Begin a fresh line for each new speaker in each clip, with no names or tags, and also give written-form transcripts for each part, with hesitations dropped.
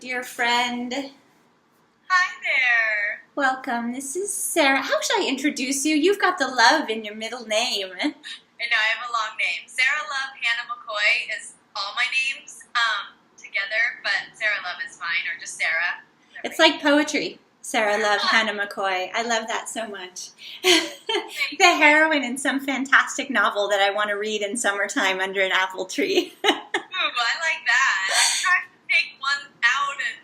dear friend.
Hi there.
Welcome. This is Sarah. How should I introduce you? You've got the love in your middle name.
I know I have a long name. Sarah Love Hannah McCoy is all my names together, but Sarah Love is fine, or just Sarah.
It's like poetry. Sarah Love Hannah McCoy. I love that so much. The heroine in some fantastic novel that I want to read in summertime under an apple tree.
Ooh, I like that. I tried to take one out and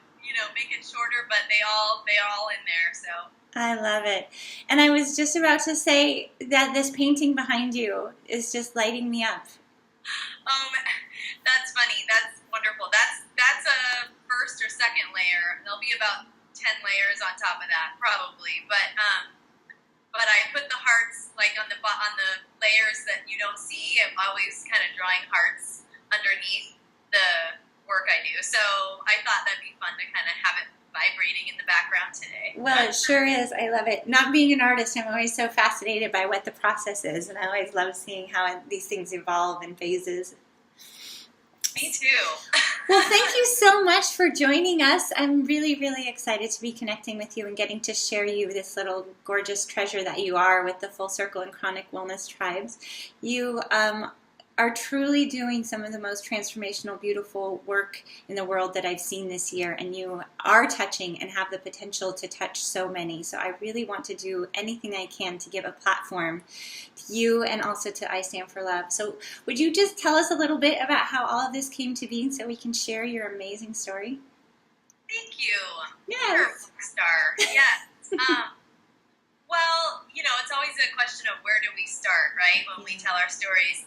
make it shorter, but they all in there. So
I love it. And I was just about to say that this painting behind you is just lighting me up.
That's funny. That's wonderful. That's a first or second layer. There'll be about 10 layers on top of that, probably. But I put the hearts like on the layers that you don't see. I'm always kind of drawing hearts underneath the work I do. So I thought that'd be fun to kind of have it vibrating in the background today.
Well, it sure is. I love it. Not being an artist, I'm always so fascinated by what the process is, and I always love seeing how these things evolve in phases.
Me too.
Well, thank you so much for joining us. I'm really, really excited to be connecting with you and getting to share you this little gorgeous treasure that you are with the Full Circle and Chronic Wellness Tribes. You are truly doing some of the most transformational, beautiful work in the world that I've seen this year, and you are touching and have the potential to touch so many. So I really want to do anything I can to give a platform to you and also to I Stand for Love. So would you just tell us a little bit about how all of this came to be so we can share your amazing story?
Thank you.
Yes.
You're a rock star. Yes. Well, it's always a question of where do we start, right, when we tell our stories.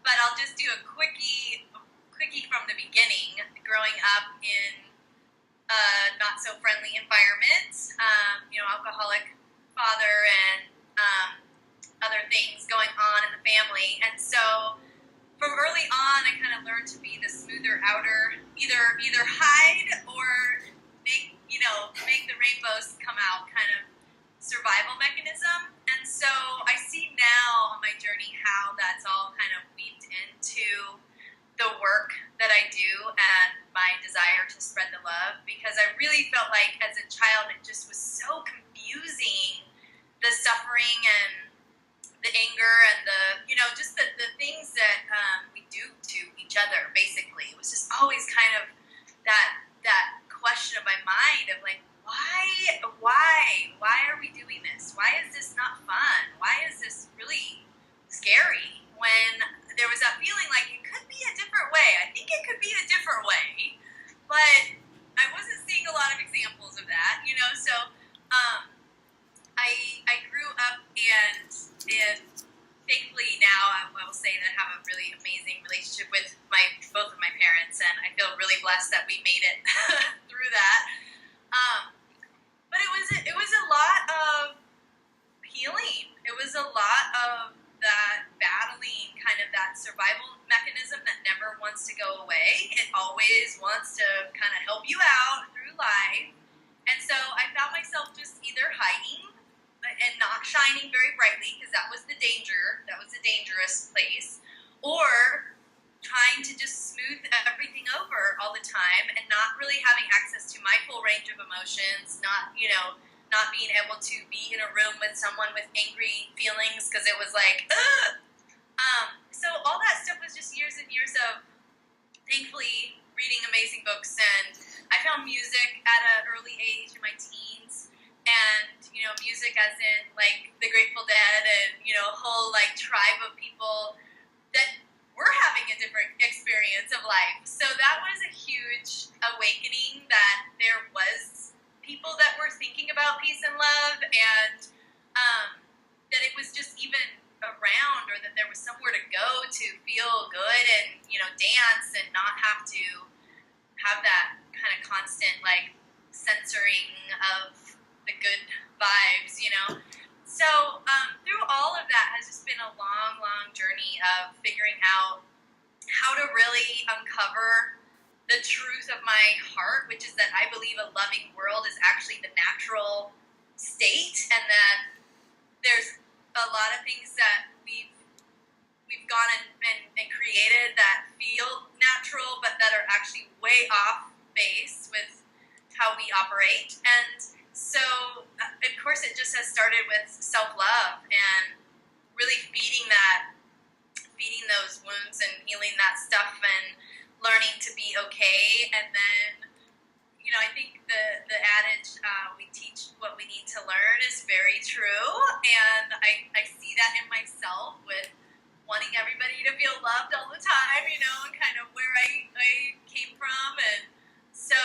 But I'll just do a quickie from the beginning. Growing up in a not-so-friendly environment, alcoholic father and other things going on in the family. And so from early on, I kind of learned to be the smoother outer, either hide or make the rainbows come out kind of survival mechanism. And so I see now on my journey how that's all kind of weaved into the work that I do and my desire to spread the love, because I really felt like as a child it just was so confusing, the suffering and the anger and just the things that we do to each other. Basically, it was just always kind of that question of my mind of like, why are we doing this? Why is this not fun? Why is this really scary? When there was that feeling like it could be a different way. I think it could be a different way, but I wasn't seeing a lot of examples of that, so I grew up and thankfully now I will say that I have a really amazing relationship with both of my parents, and I feel really blessed that we made it through that. But it was a lot of healing. It was a lot of that battling, kind of that survival mechanism that never wants to go away. It always wants to kind of help you out through life. And so I found myself just either hiding and not shining very brightly, because that was the danger. That was a dangerous place. Or trying to just smooth everything over all the time and not really having access to my full range of emotions, not being able to be in a room with someone with angry feelings because it was like, ugh! So all that stuff was just years and years of, thankfully, reading amazing books. And I found music at an early age in my teens, and music as in like the Grateful Dead and a whole like tribe of people that we're having a different experience of life. So that was a huge awakening that there was people that were thinking about peace and love, and that it was just even around, or that there was somewhere to go to feel good and dance and not have to have that kind of constant like censoring of the good vibes. So through all of that has just been a long, long journey of figuring out how to really uncover the truth of my heart, which is that I believe a loving world is actually the natural state, and that there's a lot of things that we've gone and created that feel natural, but that are actually way off base with how we operate. And so, of course, it just has started with self-love and really feeding those wounds and healing that stuff and learning to be okay. And then, I think the adage, we teach what we need to learn, is very true. And I see that in myself with wanting everybody to feel loved all the time, and kind of where I came from. And so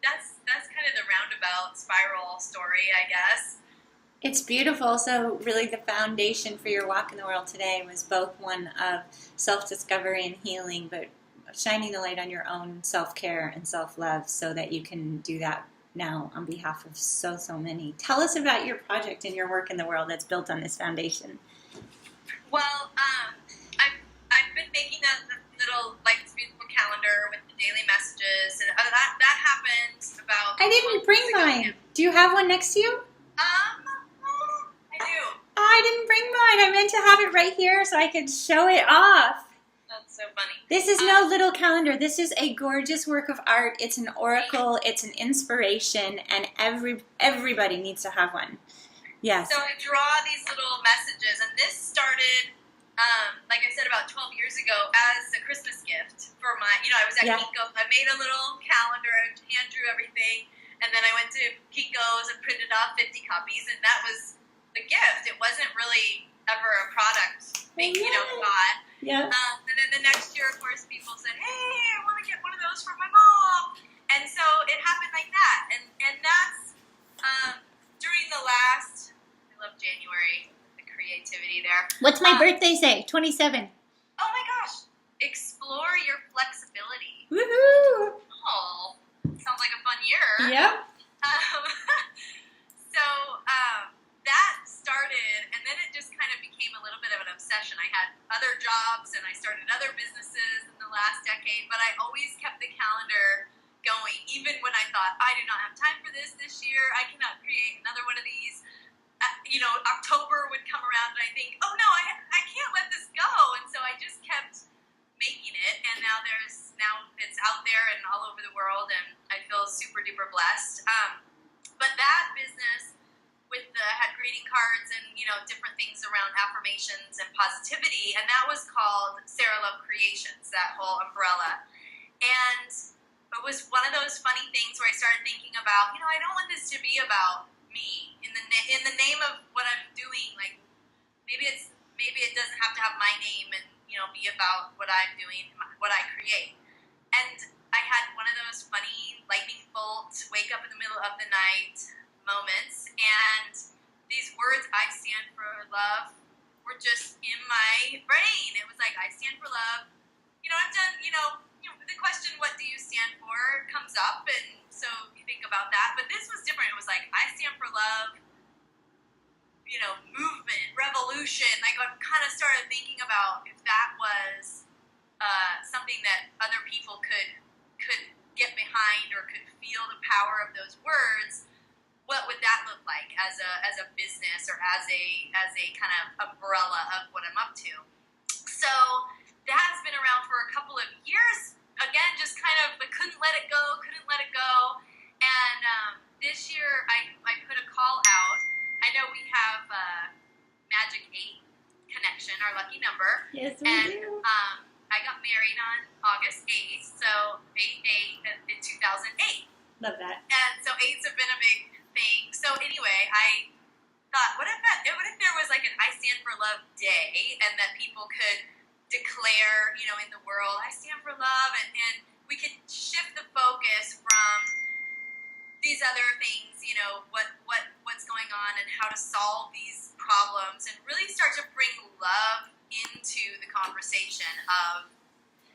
that's kind of the roundabout spiral story, I guess.
It's beautiful. So really the foundation for your walk in the world today was both one of self-discovery and healing, but shining the light on your own self-care and self-love so that you can do that now on behalf of so many. Tell us about your project and your work in the world that's built on this foundation.
Well, I've been making that little, this beautiful calendar with the daily messages, and that happened about...
I didn't bring mine. Do you have one next to you?
I do.
Oh, I didn't bring mine. I meant to have it right here so I could show it off.
That's so funny.
This is no little calendar. This is a gorgeous work of art. It's an oracle. It's an inspiration, and everybody needs to have one. Yes.
So I draw these little messages, and this started, like I said, about 12 years ago as a Christmas gift for my, I was at Kinko's. I made a little calendar, hand drew everything, and then I went to Kinko's and printed off 50 copies, and that was the gift. It wasn't really ever a product thought.
Yeah.
And then the next year, of course, people said, hey, I want to get one of those for my mom. And so it happened like that. And that's during the last, I love January, the creativity there.
What's my birthday say? 27.
Oh my gosh. Explore your flexibility.
Woohoo!
Oh, sounds like a fun year.
Yep.
So that started, and then it just kind of became a little bit of an obsession. I had other jobs, and I started other businesses in the last decade, but I always kept the calendar going, even when I thought, I do not have time for this year. I cannot create another one of these. October would come around, and I think, oh no, I can't let this go. And so I just kept making it, and now it's out there and all over the world, and I feel super duper blessed. But that business had greeting cards and different things around affirmations and positivity, and that was called Sarah Love Creations, that whole umbrella. And it was one of those funny things where I started thinking about, I don't want this to be about me in the name of what I'm doing. Like maybe it doesn't have to have my name and be about what I'm doing, what I create. And I had one of those funny lightning bolt, wake up in the middle of the night moments, and these words, I stand for love, were just in my brain. It was like, I stand for love. I've done, the question, what do you stand for, comes up, and so you think about that. But this was different. It was like, I stand for love, movement, revolution. Like, I kind of started thinking about if that was something that other people could get behind or could feel the power of those words. What would that look like as a business or as a kind of umbrella of what I'm up to? So that has been around for a couple of years. Again, just kind of couldn't let it go. And this year I put a call out. I know we have Magic 8 connection, our lucky number.
Yes, we do.
I got married on August 8th, so 8/8 in 2008.
Love that.
And so 8s have been a big thing. So anyway, I thought, what if there was like an I Stand for Love day, and that people could declare, in the world, I stand for love, and we could shift the focus from these other things, what's going on and how to solve these problems, and really start to bring love into the conversation of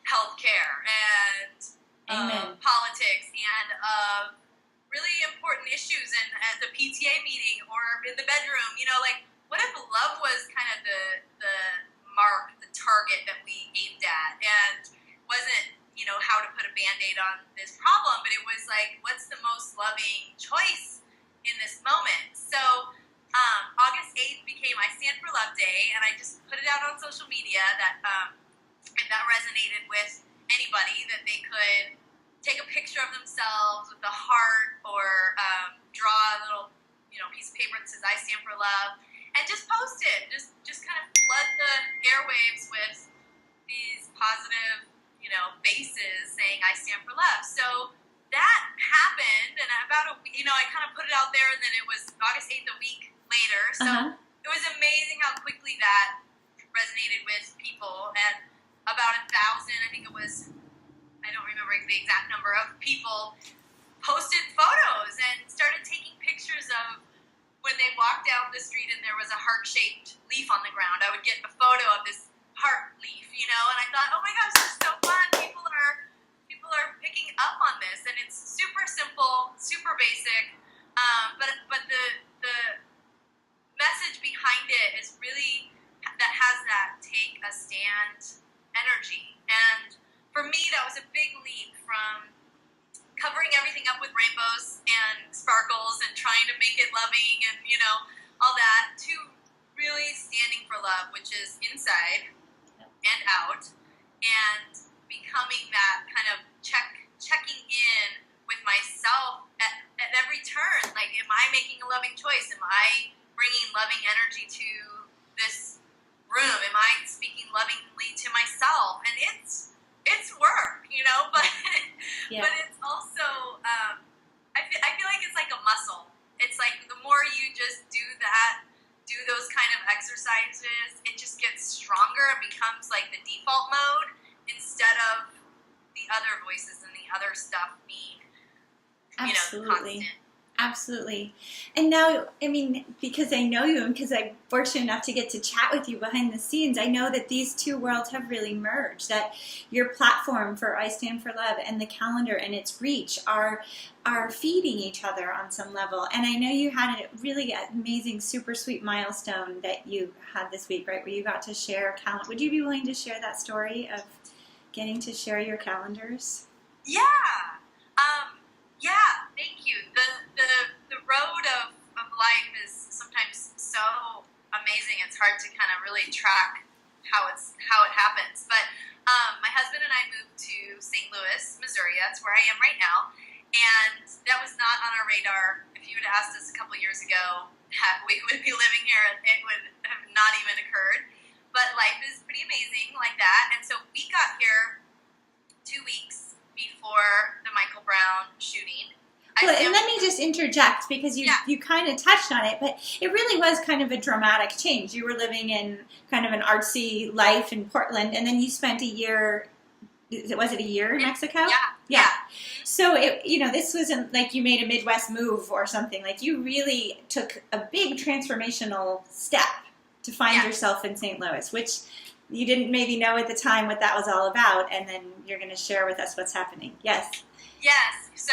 healthcare and politics and of really important issues and at the PTA meeting or in the bedroom. What if love was kind of the mark, the target that we aimed at, and wasn't, how to put a Band-Aid on this problem, but it was like, what's the most loving choice in this moment? So August 8th became I Stand for Love Day, and I just put it out on social media that if that resonated with anybody, that they could take a picture love, and just post it. Just kind of flood the airwaves with these positive, faces saying I stand for love. So that happened, and about a week, I kind of put it out there, and then it was August 8th a week later. So it was amazing how quickly that resonated with people, and about 1,000, I think it was, I don't remember the exact number of people, posted photos and started taking pictures of when they walked down the street and there was a heart-shaped leaf on the ground. I would get a photo of this heart leaf, and I thought, oh my gosh, this is so fun. People are picking up on this, and it's super simple, super basic, but the message behind it is really that has that take a stand energy. And for me, that was a big leap from covering everything up with rainbows and sparkles and trying to make it loving and, all that, to really standing for love, which is inside and out, and becoming that kind of checking in with myself at every turn. Like, am I making a loving choice? Am I bringing loving energy to this room? Am I speaking lovingly to myself? And it's work, but but it's also I feel like it's like a muscle. It's like the more you just do those kind of exercises, it just gets stronger. It becomes like the default mode instead of the other voices and the other stuff being constant.
Absolutely. And now, because I know you and because I'm fortunate enough to get to chat with you behind the scenes, I know that these two worlds have really merged, that your platform for I Stand for Love and the calendar and its reach are feeding each other on some level. And I know you had a really amazing, super sweet milestone that you had this week, right, where you got to share a calendar. Would you be willing to share that story of getting to share your calendars?
Yeah. Yeah, thank you. The road of life is sometimes so amazing. It's hard to kind of really track how it happens. But my husband and I moved to St. Louis, Missouri. That's where I am right now. And that was not on our radar. If you had asked us a couple years ago that we would be living here, it would have not even occurred. But life is pretty amazing like that. And so we got here 2 weeks before the Michael Brown shooting.
Well, and let me just interject, because you kind of touched on it, but it really was kind of a dramatic change. You were living in kind of an artsy life in Portland, and then you spent a year, was it a year in Mexico? Yeah. So, this wasn't like you made a Midwest move or something. Like, you really took a big transformational step to find yourself in St. Louis, which you didn't maybe know at the time what that was all about, and then you're going to share with us what's happening. Yes.
So,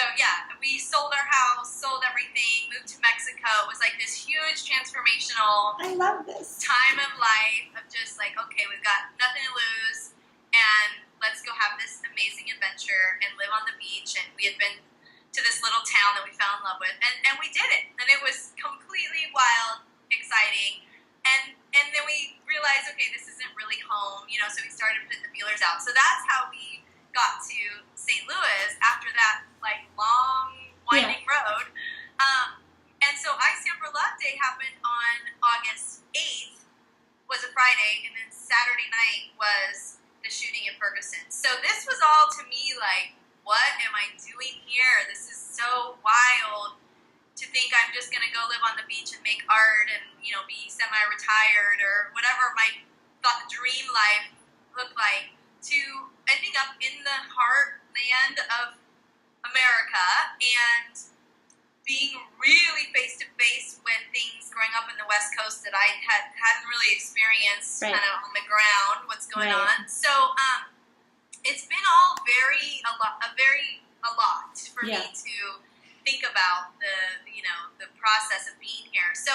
we sold our house, sold everything, moved to Mexico. It was like this huge transformational
I love this
time of life of just like, okay, we've got nothing to lose, and let's go have this amazing adventure and live on the beach. And we had been to this little town that we fell in love with, and we did it. And it was completely wild, exciting. And then we realized, okay, this isn't really home, so we started putting the feelers out. So that's how we got to St. Louis after that, like, long, winding road. And so I Stand for Love Day happened on August 8th, was a Friday, and then Saturday night was the shooting in Ferguson. So this was all to me like, what am I doing here? This is so wild to think I'm just going to go live on the beach and make art and, be semi-retired or whatever my thought the dream life looked like, to ending up in the heartland of America and being really face-to-face with things growing up in the West Coast that I hadn't really experienced kind of on the ground, what's going on. So it's been all a lot for me to think about the process of being here. So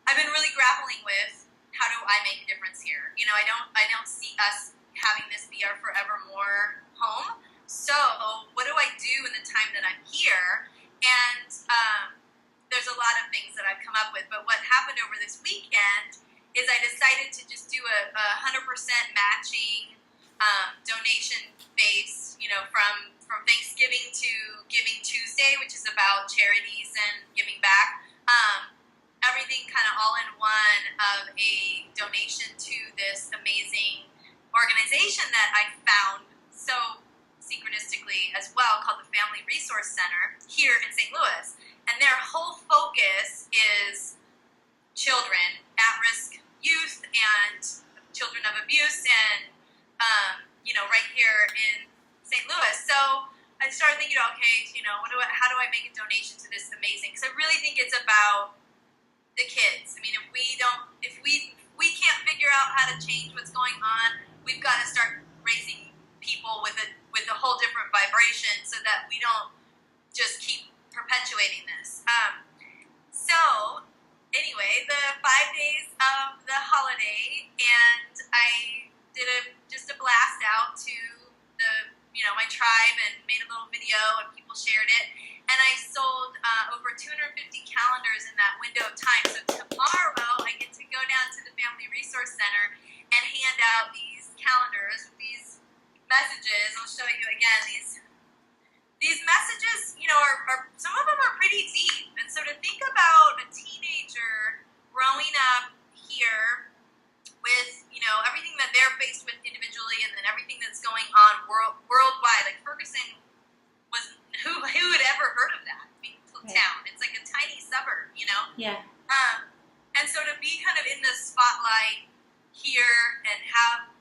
I've been really grappling with, how do I make a difference here? I don't see us having this be our forevermore home. So what do I do in the time that I'm here? And there's a lot of things that I've come up with. But what happened over this weekend is I decided to just do a 100% matching donation base, from Thanksgiving to Giving Tuesday, which is about charities and giving back. Everything kind of all-in-one of a donation to this amazing organization that I found so synchronistically as well, called the Family Resource Center here in St. Louis. And their whole focus is children, at-risk youth, and children of abuse, and right here in St. Louis. So I started thinking, okay, how do I make a donation to this amazing? Because I really think it's about the kids. I mean, if we can't figure out how to change what's going on, we've got to start raising people with a whole different vibration, so that we don't just keep perpetuating this. So anyway, the 5 days of the holiday, and I did just a blast out to my tribe, and made a little video, and people shared it. And I sold over 250 calendars in that window of time. So tomorrow I get to go down to the Family Resource Center and hand out these calendars with these messages. I'll show you again. These messages, are some of them are pretty deep. And so to think about a teenager growing up here with, everything that they're faced with individually, and then everything that's going on worldwide. Like Ferguson who had ever heard of that town? It's like a tiny suburb,
Yeah.
And so to be kind of in the spotlight here and have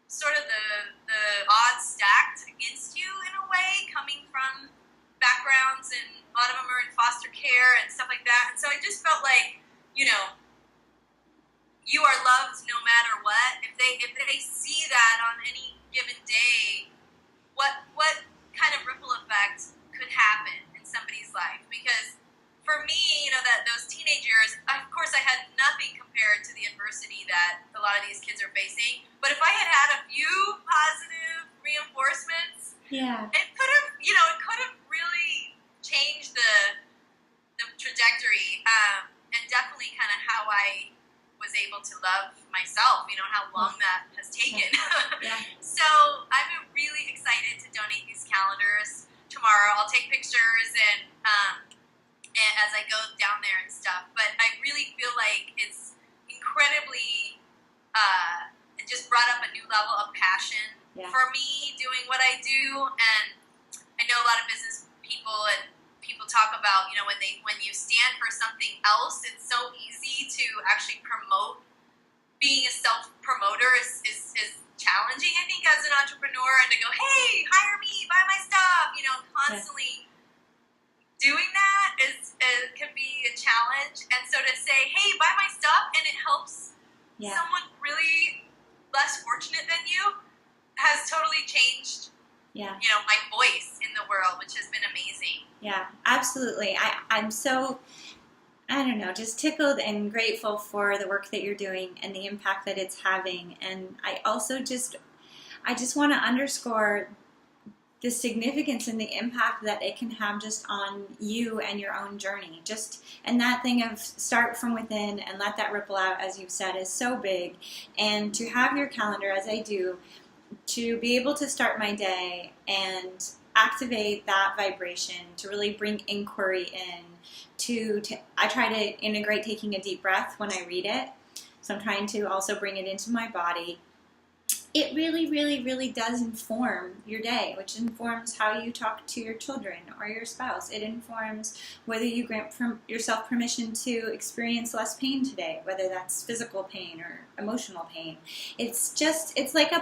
sort of the odds stacked against you in a way, coming from backgrounds, and a lot of them are in foster care and stuff like that. And so I just felt like, you are loved no matter what. If they see that on any given day, what kind of ripple effect could happen in somebody's life? Because for me, that those teenage years, of course, I had nothing compared to the adversity that a lot of these kids are facing. But if I had had a few positive reinforcements, it could have really changed the trajectory, and definitely kind of how I was able to love myself, how long that has taken.
Yeah.
So I'm really excited to donate these calendars tomorrow. I'll take pictures and as I go down there and stuff. But I really feel like it's incredibly, it just brought up a new level of passion for me doing what I do. And I know a lot of business people, and people talk about, when you stand for something else, it's so easy to actually promote. Being a self-promoter is challenging, I think, as an entrepreneur, and to go, hey, hire me, buy my stuff, constantly doing that can be a challenge. And so to say, hey, buy my stuff, and it helps someone really less fortunate than you, has totally changed my voice in the world, which has been amazing.
Yeah, absolutely. I'm so, I don't know, just tickled and grateful for the work that you're doing and the impact that it's having. And I also just want to underscore the significance and the impact that it can have just on you and your own journey. And that thing of start from within and let that ripple out, as you've said, is so big. And to have your calendar, as I do, to be able to start my day and activate that vibration, to really bring inquiry in, I try to integrate taking a deep breath when I read it. So I'm trying to also bring it into my body. It really, really, really does inform your day, which informs how you talk to your children or your spouse. It informs whether you grant yourself permission to experience less pain today, whether that's physical pain or emotional pain. It's like a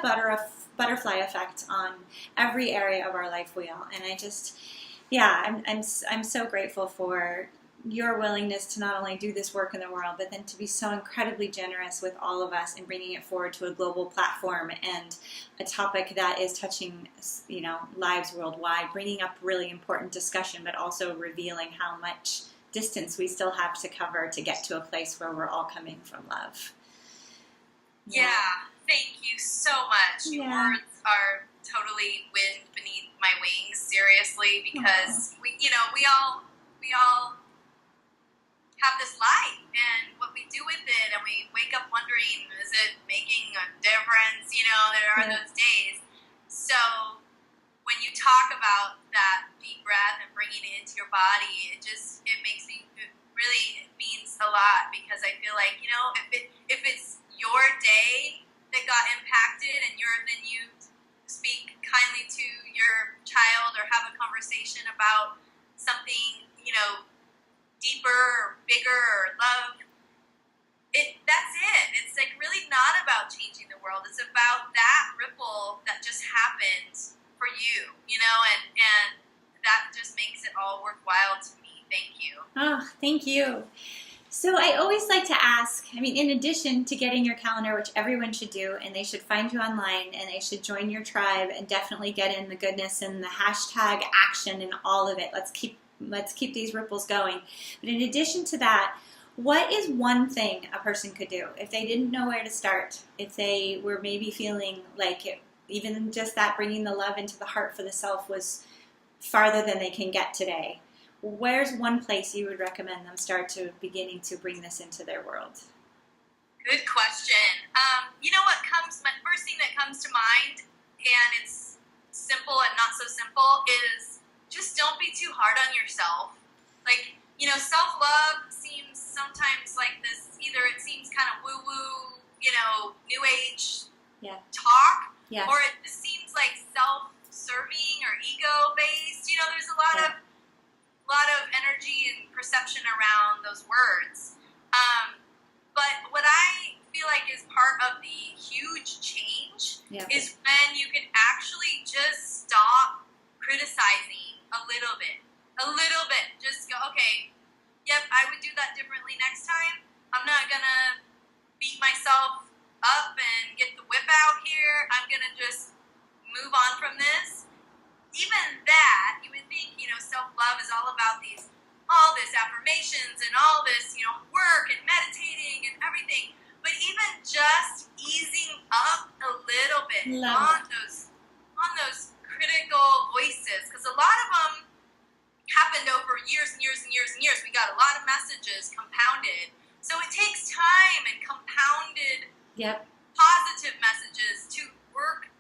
butterfly effect on every area of our life wheel. And I'm so grateful for your willingness to not only do this work in the world, but then to be so incredibly generous with all of us and bringing it forward to a global platform and a topic that is touching, lives worldwide, bringing up really important discussion, but also revealing how much distance we still have to cover to get to a place where we're all coming from love.
Yeah, thank you so much. Your words are totally wind beneath my wings, seriously, because we all have this life and what we do with it, and we wake up wondering, is it making a difference? There are those days. So when you talk about that deep breath and bringing it into your body, it makes me really means a lot, because I feel like, you know, if it's your day that got impacted and then you speak kindly to your child or have a conversation about something, you know, deeper or bigger or love, that's it. It's like really not about changing the world. It's about that ripple that just happened for you, you know, and that just makes it all worthwhile to me. Thank you.
Oh, thank you. So I always like to ask, I mean, in addition to getting your calendar, which everyone should do, and they should find you online, and they should join your tribe, and definitely get in the goodness and the hashtag action and all of it. Let's keep these ripples going. But in addition to that, what is one thing a person could do if they didn't know where to start, if they were maybe feeling like even just that bringing the love into the heart for the self was farther than they can get today? Where's one place you would recommend them start to beginning to bring this into their world?
Good question. You know what my first thing that comes to mind, and it's simple and not so simple, is just don't be too hard on yourself. Like, you know, self-love seems sometimes like this, either it seems kind of woo-woo, you know, new age talk, or it just seems like self-serving or ego-based. You know, there's a lot of energy and perception around those words. But what I feel like is part of the huge change is when you can actually just stop criticizing a little bit. Just go, okay, yep, I would do that differently next time. I'm not going to beat myself up and get the whip out here. I'm going to just move on from this. Even that, you would think, you know, self-love is all about all this affirmations and all this, you know, work and meditating and everything. But even just easing up a little bit on those critical voices, because a lot of them happened over years and years and years and years. We got a lot of messages compounded. So it takes time and compounded positive messages to work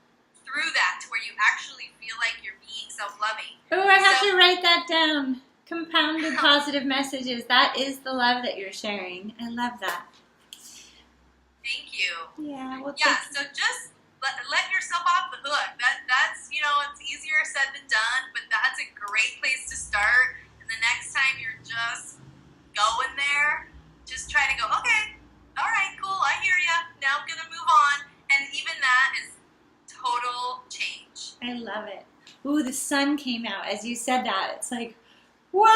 through that to where you actually feel like you're being self-loving.
Oh, I have to write that down. Compounded positive messages. That is the love that you're sharing. I love that.
Thank you.
Yeah. Well,
so just let yourself off the hook. That's, you know, it's easier said than done, but that's a great place to start. And the next time you're just going there, just try to go, okay, all right, cool, I hear ya. Now I'm going to move on. And even that is total change.
I love it. Ooh, the sun came out as you said that. It's like, wow!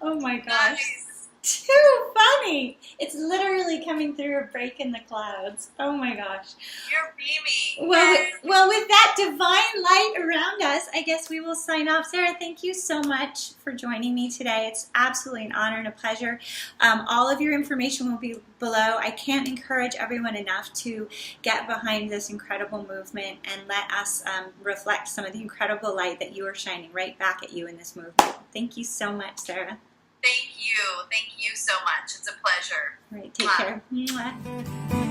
Oh my gosh.
Nice.
Too funny. It's literally coming through a break in the clouds. Oh my gosh.
You're beaming.
Well, with that divine light around us, I guess we will sign off. Sarah, thank you so much for joining me today. It's absolutely an honor and a pleasure. All of your information will be below. I can't encourage everyone enough to get behind this incredible movement and let us reflect some of the incredible light that you are shining right back at you in this movement. Thank you so much, Sarah.
Thank you. Thank you so much. It's a pleasure.
All right, take care. Mwah.